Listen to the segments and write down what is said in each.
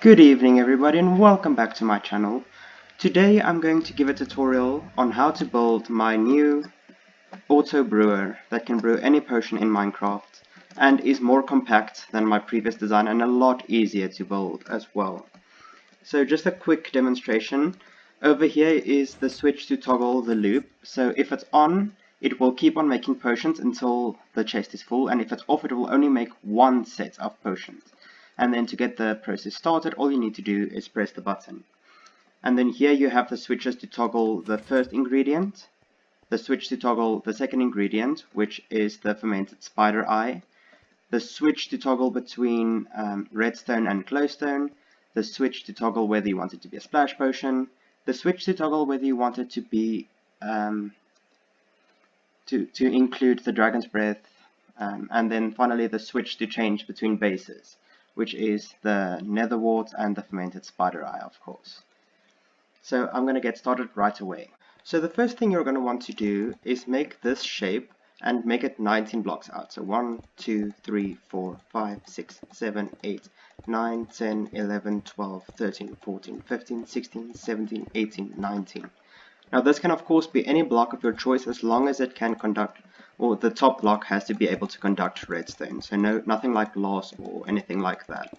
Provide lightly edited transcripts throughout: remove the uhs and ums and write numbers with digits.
Good evening everybody and welcome back to my channel. Today I'm going to give a tutorial on how to build my new auto brewer that can brew any potion in Minecraft and is more compact than my previous design and a lot easier to build as well. So just a quick demonstration. Over here is the switch to toggle the loop. So if it's on, it will keep on making potions until the chest is full, and if it's off, it will only make one set of potions. And then to get the process started, all you need to do is press the button. And then here you have the switches to toggle the first ingredient, the switch to toggle the second ingredient, which is the fermented spider eye, the switch to toggle between redstone and glowstone, the switch to toggle whether you want it to be a splash potion, the switch to toggle whether you want it to be to include the dragon's breath, and then finally the switch to change between bases, which is the nether wart and the fermented spider eye, of course. So I'm going to get started right away. So the first thing you're going to want to do is make this shape and make it 19 blocks out. So 1, 2, 3, 4, 5, 6, 7, 8, 9, 10, 11, 12, 13, 14, 15, 16, 17, 18, 19. Now this can of course be any block of your choice as long as it can conduct, or the top block has to be able to conduct redstone. So nothing like glass or anything like that.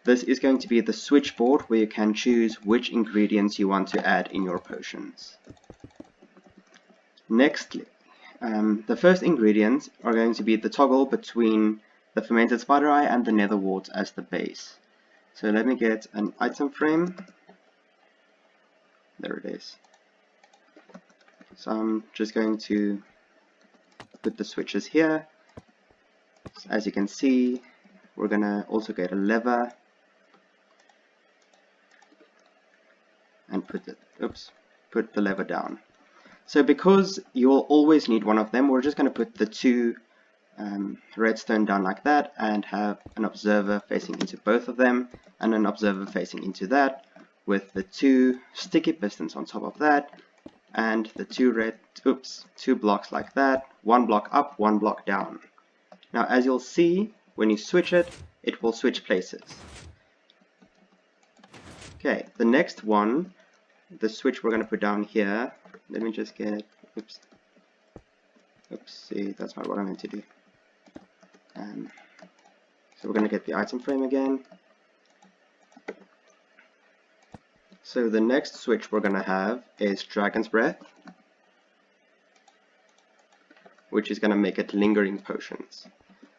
This is going to be the switchboard where you can choose which ingredients you want to add in your potions. Nextly, the first ingredients are going to be the toggle between the fermented spider eye and the nether wart as the base. So let me get an item frame. There it is. So I'm just going to put the switches here. So as you can see, we're going to also get a lever and put the lever down. So because you'll always need one of them, we're just going to put the two redstone down like that and have an observer facing into both of them and an observer facing into that, with the two sticky pistons on top of that and the two blocks like that, one block up, one block down. Now as you'll see, when you switch it, it will switch places. Okay, the next one, the switch we're going to put down here, let me just get, oopsie, that's not what I meant to do. So we're going to get the item frame again. So the next switch we're going to have is Dragon's Breath, which is going to make it lingering potions.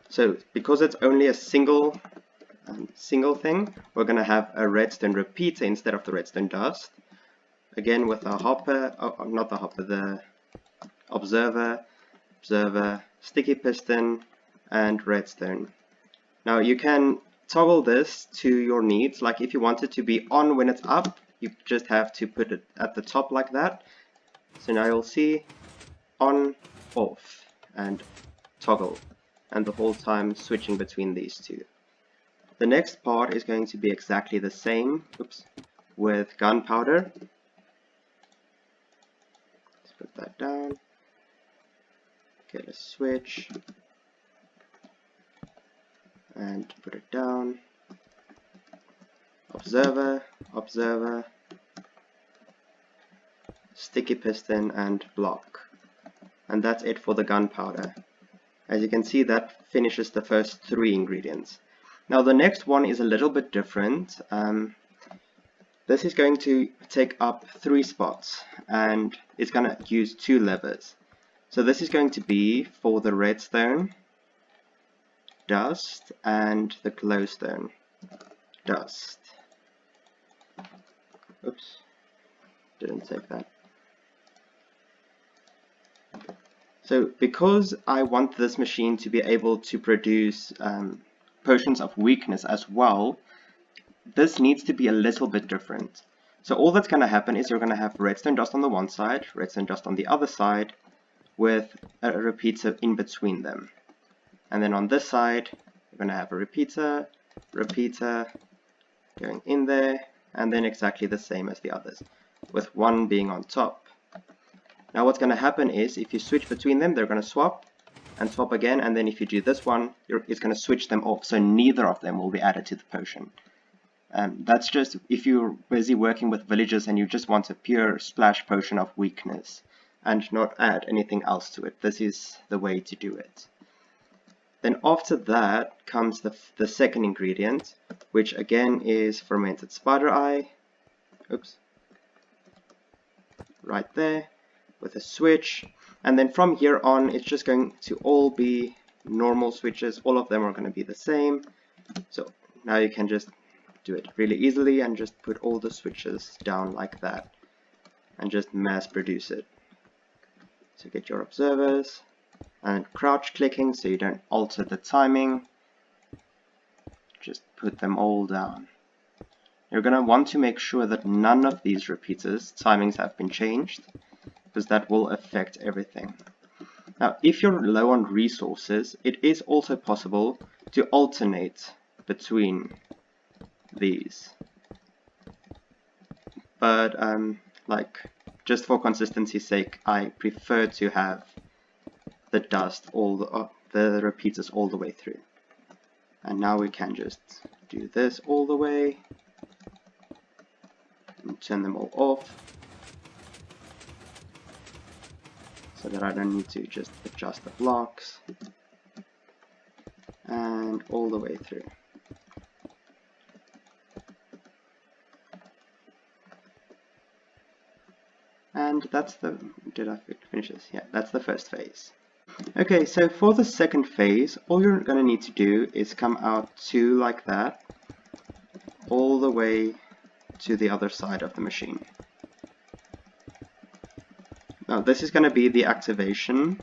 So because it's only a single thing, we're going to have a redstone repeater instead of the redstone dust. Again with a hopper, not the hopper, the observer, sticky piston, and redstone. Now you can toggle this to your needs, like if you want it to be on when it's up, you just have to put it at the top like that. So now you'll see on, off, and toggle, and the whole time switching between these two. The next part is going to be exactly the same, with gunpowder. Let's put that down, get a switch, and put it down. Observer, sticky piston, and block. And that's it for the gunpowder. As you can see, that finishes the first three ingredients. Now the next one is a little bit different. This is going to take up 3 spots, and it's going to use 2 levers. So this is going to be for the redstone dust and the glowstone dust. Oops, didn't save that. So because I want this machine to be able to produce potions of weakness as well, this needs to be a little bit different. So all that's going to happen is you're going to have redstone dust on the one side, redstone dust on the other side, with a repeater in between them. And then on this side, you're going to have a repeater going in there, and then exactly the same as the others, with one being on top. Now what's going to happen is if you switch between them, they're going to swap, and top again, and then if you do this one, it's going to switch them off, so neither of them will be added to the potion. That's just if you're busy working with villagers and you just want a pure splash potion of weakness and not add anything else to it. This is the way to do it. Then after that comes the second ingredient, which again is fermented spider eye. Oops. Right there with a switch. And then from here on, it's just going to all be normal switches. All of them are going to be the same. So now you can just do it really easily and just put all the switches down like that and just mass produce it. So get your observers and crouch clicking so you don't alter the timing. Just put them all down. You're going to want to make sure that none of these repeaters timings have been changed, because that will affect everything. Now, if you're low on resources, it is also possible to alternate between these. But like, just for consistency's sake, I prefer to have the dust, the repeaters all the way through. And now we can just do this all the way and turn them all off, so that I don't need to just adjust the blocks, and all the way through. And that's did I finish this? Yeah, that's the first phase. Okay, so for the second phase, all you're going to need to do is come out 2 like that, all the way to the other side of the machine. Now this is going to be the activation.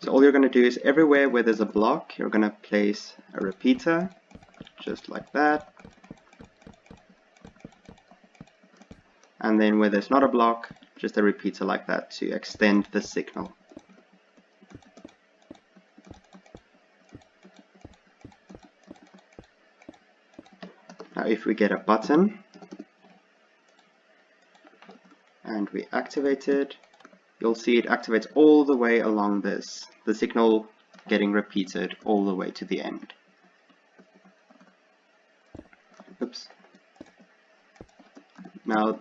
So all you're going to do is everywhere where there's a block, you're going to place a repeater, just like that. And then where there's not a block, just a repeater like that to extend the signal. Now if we get a button and we activate it, you'll see it activates all the way along this, the signal getting repeated all the way to the end. Oops. Now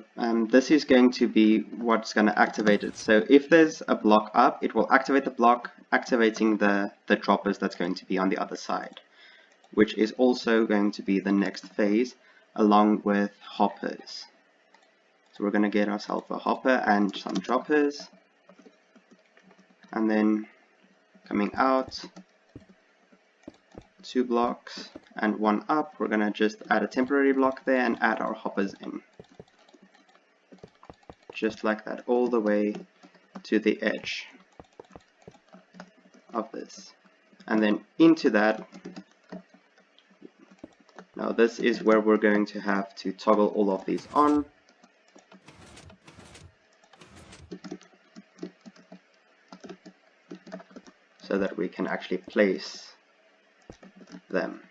this is going to be what's going to activate it. So if there's a block up, it will activate the block, activating the droppers that's going to be on the other side, which is also going to be the next phase, along with hoppers. So we're going to get ourselves a hopper and some droppers, and then coming out 2 blocks and 1 up, we're going to just add a temporary block there and add our hoppers in. Just like that, all the way to the edge of this. And then into that, now this is where we're going to have to toggle all of these on. So that we can actually place them.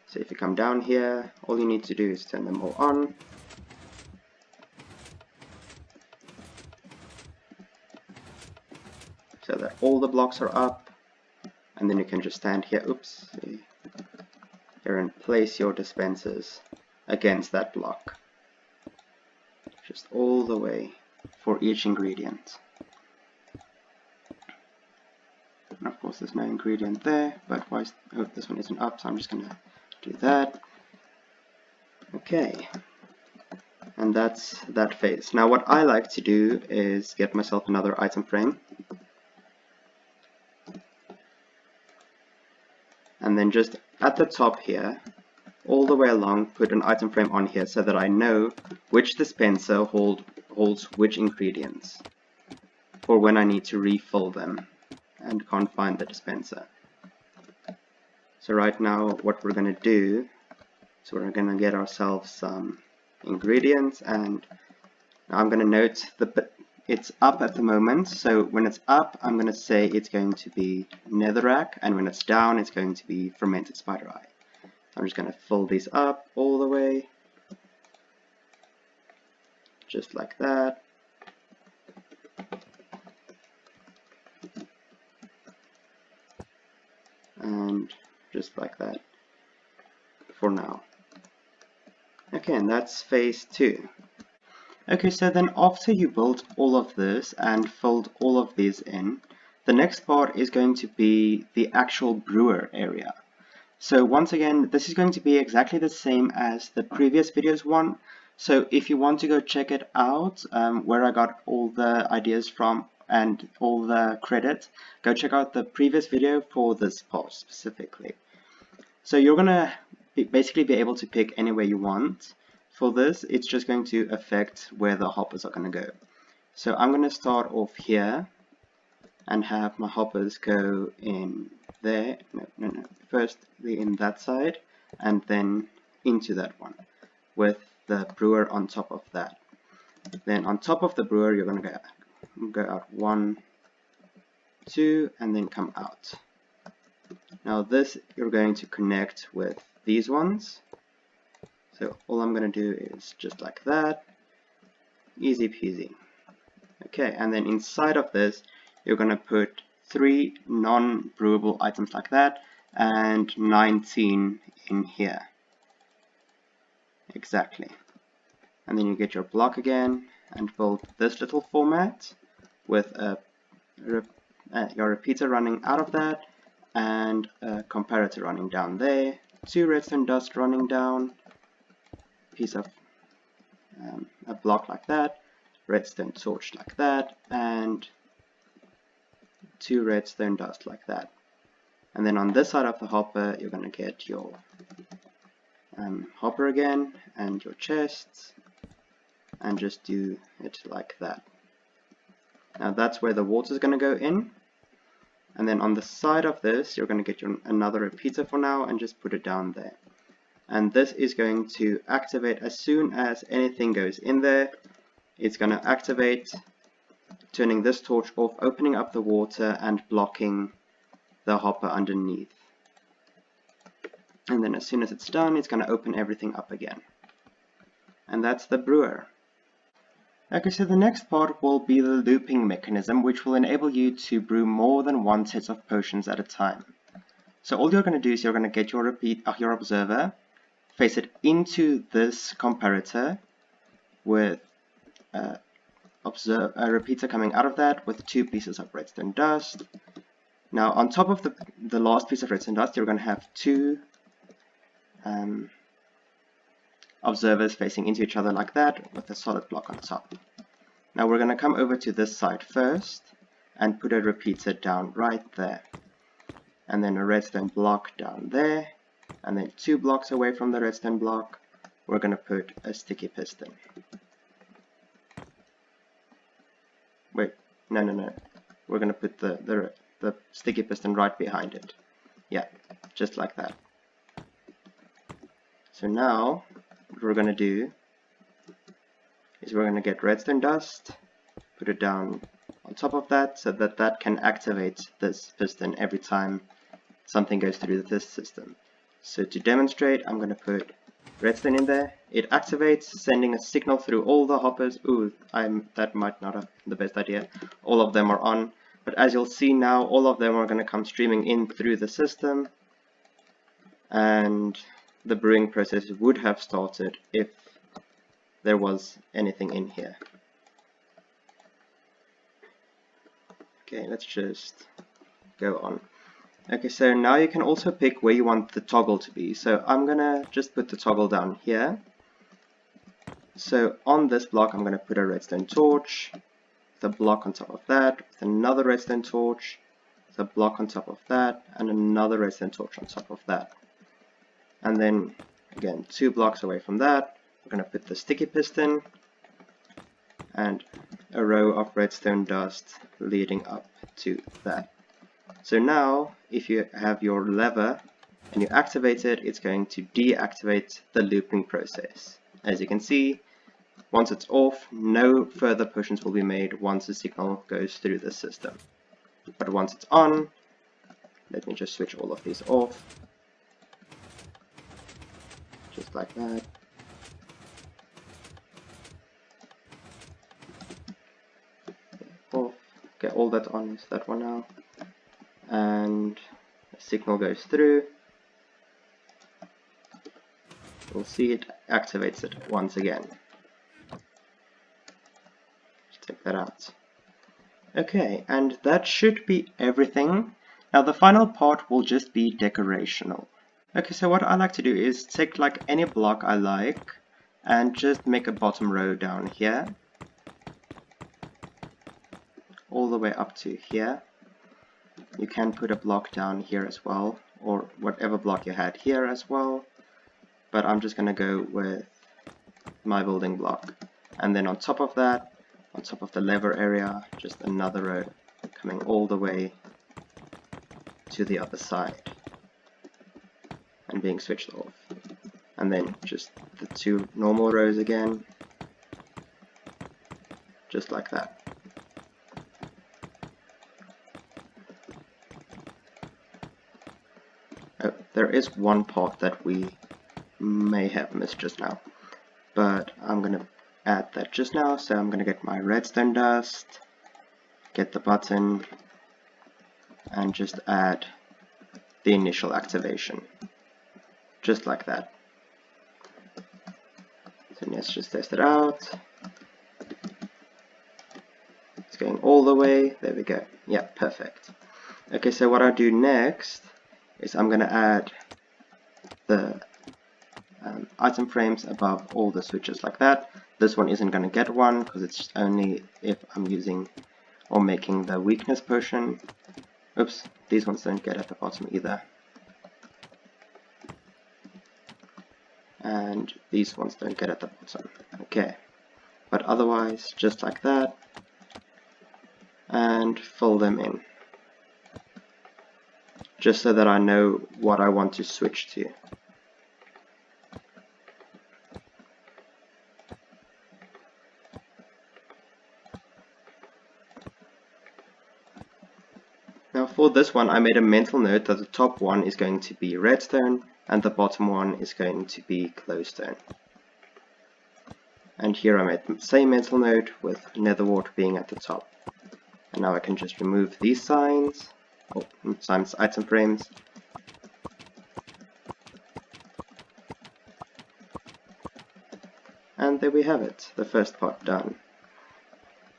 So if you come down here, all you need to do is turn them all on. So that all the blocks are up, and then you can just stand here, oops, here and place your dispensers against that block. Just all the way for each ingredient. And of course there's no ingredient there, but why is, oh, this one isn't up, so I'm just going to do that. Okay, and that's that phase. Now what I like to do is get myself another item frame, and then just at the top here, all the way along, put an item frame on here so that I know which dispenser holds which ingredients for when I need to refill them and can't find the dispenser. So right now what we're going to do is we're going to get ourselves some ingredients, and now I'm going to note it's up at the moment, so when it's up I'm going to say it's going to be netherrack, and when it's down it's going to be fermented spider eye. I'm just going to fill these up all the way, just like that. and just like that for now. Okay, and that's phase 2. Okay, so then after you built all of this and filled all of these in, the next part is going to be the actual brewer area. So once again, this is going to be exactly the same as the previous videos one. So if you want to go check it out, where I got all the ideas from and all the credit, go check out the previous video for this part specifically. So you're gonna basically be able to pick anywhere you want. For this, it's just going to affect where the hoppers are gonna go. So I'm gonna start off here and have my hoppers go in there. No. First in that side and then into that one with the brewer on top of that. Then on top of the brewer, you're gonna go out 1, 2, and then come out. Now this you're going to connect with these ones. So all I'm going to do is just like that. Easy peasy. Okay, and then inside of this you're going to put 3 non-brewable items like that and 19 in here. Exactly. And then you get your block again and build this little format with your repeater running out of that and a comparator running down there, 2 redstone dust running down, piece of a block like that, redstone torch like that, and 2 redstone dust like that. And then on this side of the hopper, you're going to get your hopper again and your chests, and just do it like that. Now that's where the water is going to go in. And then on the side of this, you're going to get another repeater for now and just put it down there. And this is going to activate as soon as anything goes in there. It's going to activate, turning this torch off, opening up the water and blocking the hopper underneath. And then as soon as it's done, it's going to open everything up again. And that's the brewer. Okay, so the next part will be the looping mechanism, which will enable you to brew more than one set of potions at a time. So all you're going to do is you're going to get your observer, face it into this comparator with a repeater coming out of that with 2 pieces of redstone dust. Now on top of the last piece of redstone dust, you're going to have 2 observers facing into each other like that with a solid block on top. Now we're going to come over to this side first and put a repeater down right there, and then a redstone block down there, and then 2 blocks away from the redstone block we're going to put a sticky piston. Wait, no, we're going to put the sticky piston right behind it. Yeah, just like that. So now what we're going to do is we're going to get redstone dust, put it down on top of that so that that can activate this piston every time something goes through this system. So to demonstrate, I'm going to put redstone in there. It activates, sending a signal through all the hoppers. Ooh, that might not have been the best idea. All of them are on, but as you'll see now, all of them are going to come streaming in through the system, and the brewing process would have started if there was anything in here. Okay, let's just go on. Okay, so now you can also pick where you want the toggle to be. So I'm gonna just put the toggle down here. So on this block I'm gonna put a redstone torch, with a block on top of that, with another redstone torch, with a block on top of that, and another redstone torch on top of that. And then again 2 blocks away from that, we're going to put the sticky piston and a row of redstone dust leading up to that. So now if you have your lever and you activate it, it's going to deactivate the looping process. As you can see, once it's off, no further potions will be made once the signal goes through the system. But once it's on, let me just switch all of these off. Just like that. Off. Okay, all that's on is that one now. And as signal goes through, we'll see it activates it once again. Let's take that out. Okay, and that should be everything. Now the final part will just be decorational. Okay, so what I like to do is take like any block I like and just make a bottom row down here, all the way up to here. You can put a block down here as well, or whatever block you had here as well, but I'm just going to go with my building block. And then on top of that, on top of the lever area, just another row coming all the way to the other side and being switched off. And then just the two normal rows again, just like that. Oh, there is one part that we may have missed just now, but I'm going to add that just now. So I'm going to get my redstone dust, get the button, and just add the initial activation, just like that. So let's just test it out. It's going all the way, there we go. Yeah, perfect. Okay, so what I do next is I'm going to add the item frames above all the switches like that. This one isn't going to get one because it's only if I'm using or making the weakness potion. Oops, these ones don't get at the bottom either. And these ones don't get at the bottom. Okay, but otherwise just like that, and fill them in, just so that I know what I want to switch to. Now for this one I made a mental note that the top one is going to be redstone and the bottom one is going to be glowstone. And here I made the same mental note with nether wart being at the top. And now I can just remove these signs, sometimes item frames. And there we have it, the first part done.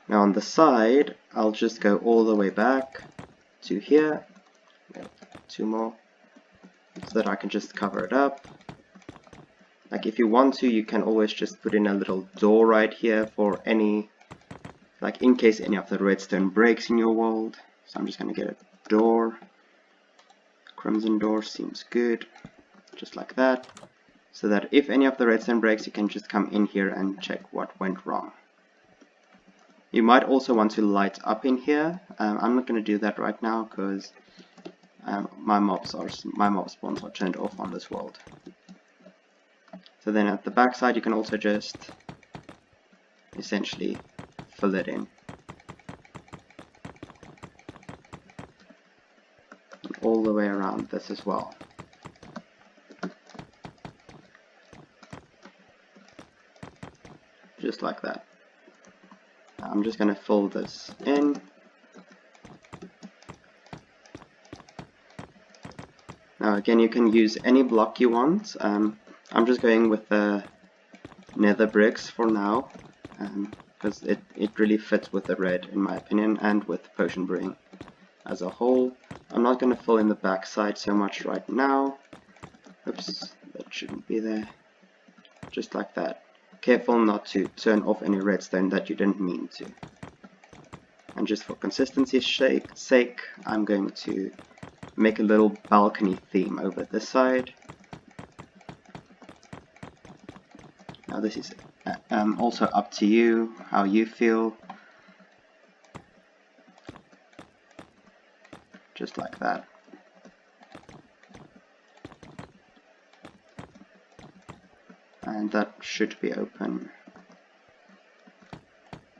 Now on the side, I'll just go all the way back to here, two more, so that I can just cover it up. Like if you want to, you can always just put in a little door right here for any, like in case any of the redstone breaks in your world. So I'm just going to get a door, crimson door seems good, just like that, so that if any of the redstone breaks you can just come in here and check what went wrong. You might also want to light up in here. I'm not going to do that right now because my mob spawns are turned off on this world. So then at the back side you can also just essentially fill it in. And all the way around this as well. Just like that. I'm just going to fill this in. Now again, you can use any block you want. I'm just going with the nether bricks for now, because it really fits with the red in my opinion, and with potion brewing as a whole. I'm not going to fill in the back side so much right now. Oops, that shouldn't be there. Just like that. Careful not to turn off any redstone that you didn't mean to. And just for consistency's sake, I'm going to make a little balcony theme over this side. Now this is also up to you, how you feel. Just like that. And that should be open.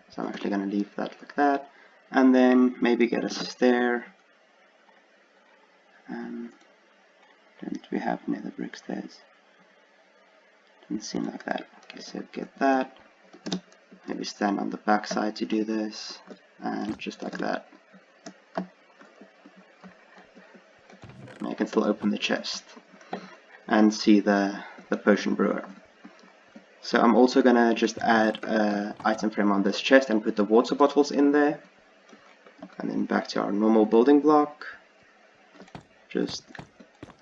So I'm actually going to leave that like that. And then maybe get a stair. Don't we have nether brick stairs? Doesn't seem like that. Okay, so get that. Maybe stand on the back side to do this. And just like that. Make can still open the chest and see the potion brewer. So I'm also gonna just add an item frame on this chest and put the water bottles in there. And then back to our normal building block. Just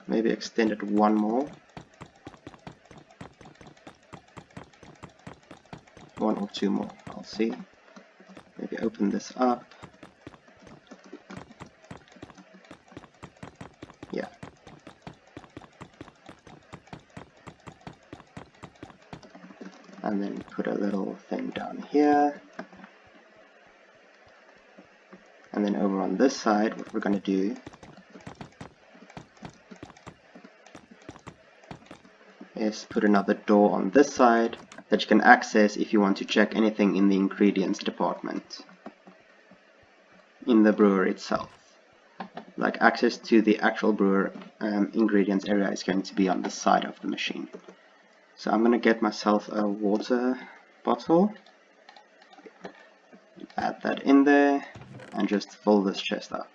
maybe extend it one more. One or two more, I'll see. Maybe open this up. Yeah. And then put a little thing down here. And then over on this side, what we're going to do is put another door on this side that you can access if you want to check anything in the ingredients department in the brewer itself. Like access to the actual brewer ingredients area is going to be on the side of the machine. So I'm going to get myself a water bottle, add that in there, and just fill this chest up.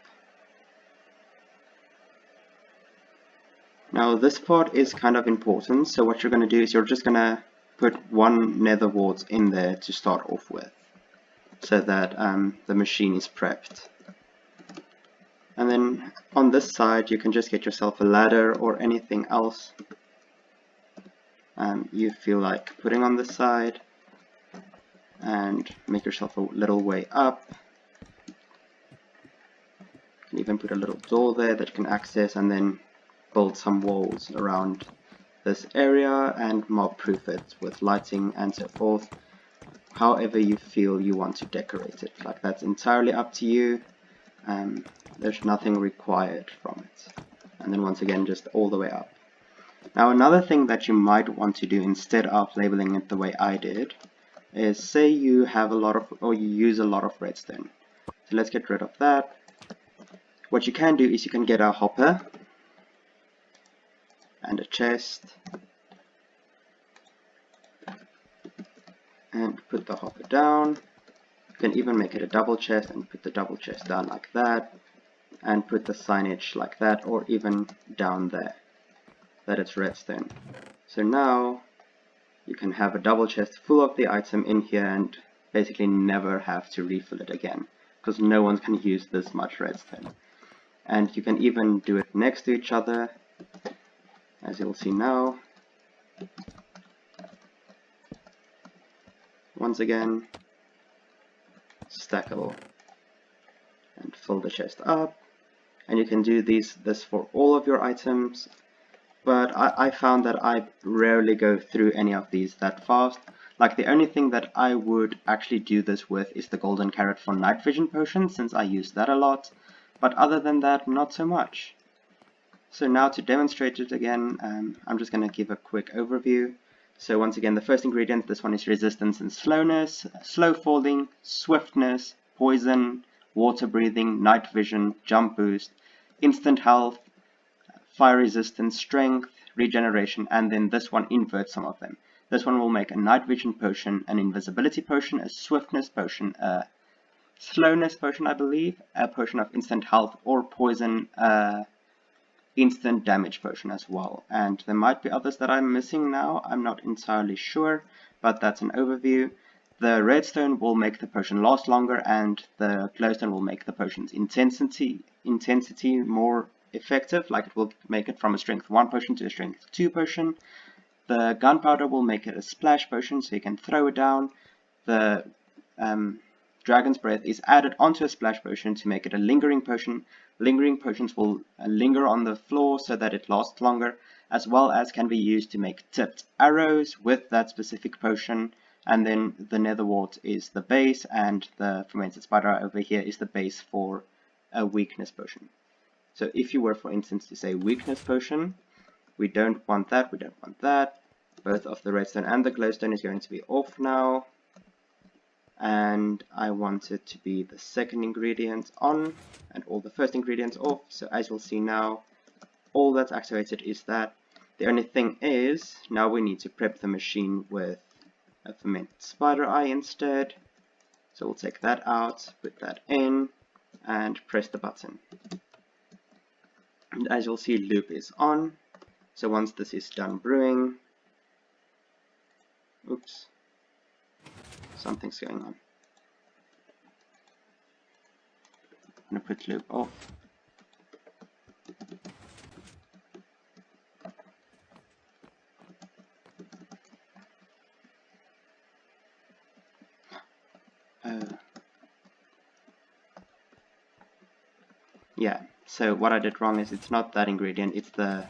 Now this part is kind of important, so what you're going to do is you're just going to put one nether wart in there to start off with, so that the machine is prepped. And then on this side you can just get yourself a ladder or anything else you feel like putting on this side, and make yourself a little way up. You can even put a little door there that you can access, and then build some walls around this area and mob proof it with lighting and so forth, however you feel you want to decorate it. Like, that's entirely up to you. There's nothing required from it. And then once again, just all the way up. Now another thing that you might want to do instead of labeling it the way I did is, say you have a lot of, or you use a lot of redstone. So let's get rid of that. What you can do is you can get a hopper and a chest and put the hopper down. You can even make it a double chest and put the double chest down like that, and put the signage like that, or even down there that it's redstone. So now you can have a double chest full of the item in here and basically never have to refill it again, because no one's going to use this much redstone. And you can even do it next to each other, as you'll see now. Once again, stackable, and fill the chest up. And you can do this for all of your items, but I found that I rarely go through any of these that fast. Like, the only thing that I would actually do this with is the golden carrot for night vision potion, since I use that a lot, but other than that, not so much. So now to demonstrate it again, I'm just going to give a quick overview. So once again, the first ingredient, this one is resistance and slowness, slow falling, swiftness, poison, water breathing, night vision, jump boost, instant health, fire resistance, strength, regeneration, and then this one inverts some of them. This one will make a night vision potion, an invisibility potion, a swiftness potion, a slowness potion, I believe, a potion of instant health, or poison, instant damage potion as well. And there might be others that I'm missing now, I'm not entirely sure, but that's an overview. The redstone will make the potion last longer, and the glowstone will make the potion's intensity more effective, like it will make it from a strength 1 potion to a strength 2 potion. The gunpowder will make it a splash potion, so you can throw it down. The dragon's breath is added onto a splash potion to make it a lingering potion. Lingering potions will linger on the floor so that it lasts longer, as well as can be used to make tipped arrows with that specific potion. And then the nether wart is the base, and the fermented spider over here is the base for a weakness potion. So if you were, for instance, to say weakness potion, we don't want that, we don't want that. Both of the redstone and the glowstone is going to be off now. And I want it to be the second ingredient on, and all the first ingredients off. So as you'll see now, all that's activated is that. The only thing is, now we need to prep the machine with a fermented spider eye instead. So we'll take that out, put that in, and press the button. And as you'll see, loop is on. So once this is done brewing, oops, something's going on. I'm going to put loop off. Yeah, so what I did wrong is it's not that ingredient, it's the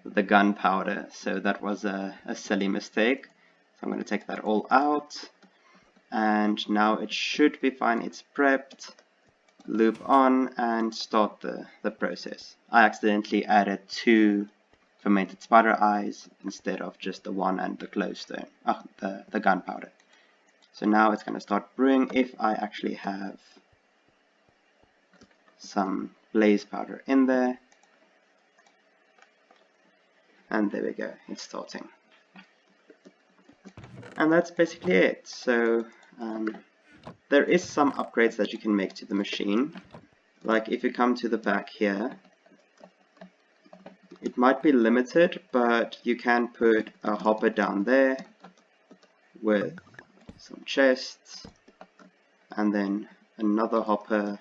the gunpowder. So that was a silly mistake. So I'm going to take that all out. And now it should be fine. It's prepped. Loop on and start the process. I accidentally added 2 fermented spider eyes instead of just the 1 and the glowstone, the gunpowder. So now it's going to start brewing if I actually have some blaze powder in there. And there we go, it's starting. And that's basically it. So there is some upgrades that you can make to the machine. Like if you come to the back here, it might be limited, but you can put a hopper down there with some chests, and then another hopper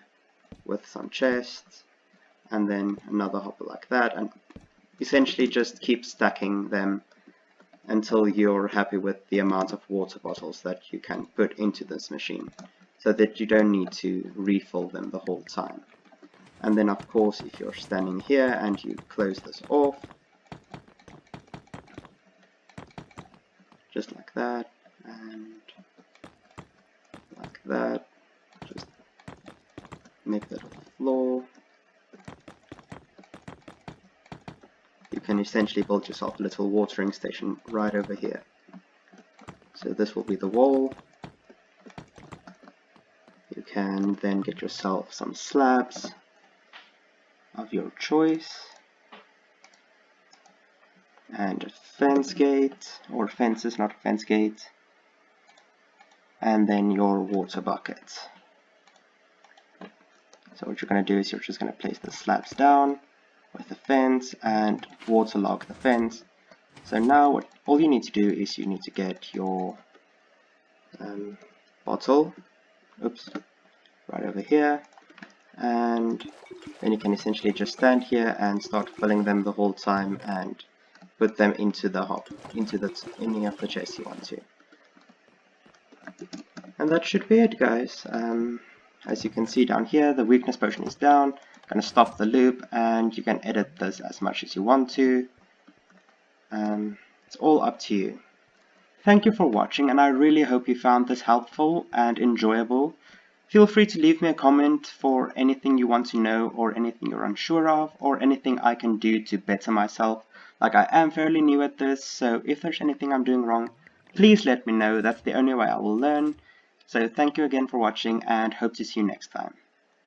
with some chests, and then another hopper like that, and essentially just keep stacking them until you're happy with the amount of water bottles that you can put into this machine, so that you don't need to refill them the whole time. And then of course, if you're standing here and you close this off, just like that, and like that, just make that a floor. You can essentially build yourself a little watering station right over here. So this will be the wall. You can then get yourself some slabs of your choice, and a fence gate, or fences, not a fence gate, and then your water bucket. So what you're going to do is you're just going to place the slabs down with the fence and waterlog the fence. So now all you need to do is you need to get your bottle, oops, right over here, and then you can essentially just stand here and start filling them the whole time and put them into the any of the chests you want to. And that should be it, guys. As you can see down here, the weakness potion is down. I'm going to stop the loop, and you can edit this as much as you want to. It's all up to you. Thank you for watching, and I really hope you found this helpful and enjoyable. Feel free to leave me a comment for anything you want to know, or anything you're unsure of, or anything I can do to better myself. Like, I am fairly new at this, so if there's anything I'm doing wrong, please let me know. That's the only way I will learn. So thank you again for watching, and hope to see you next time.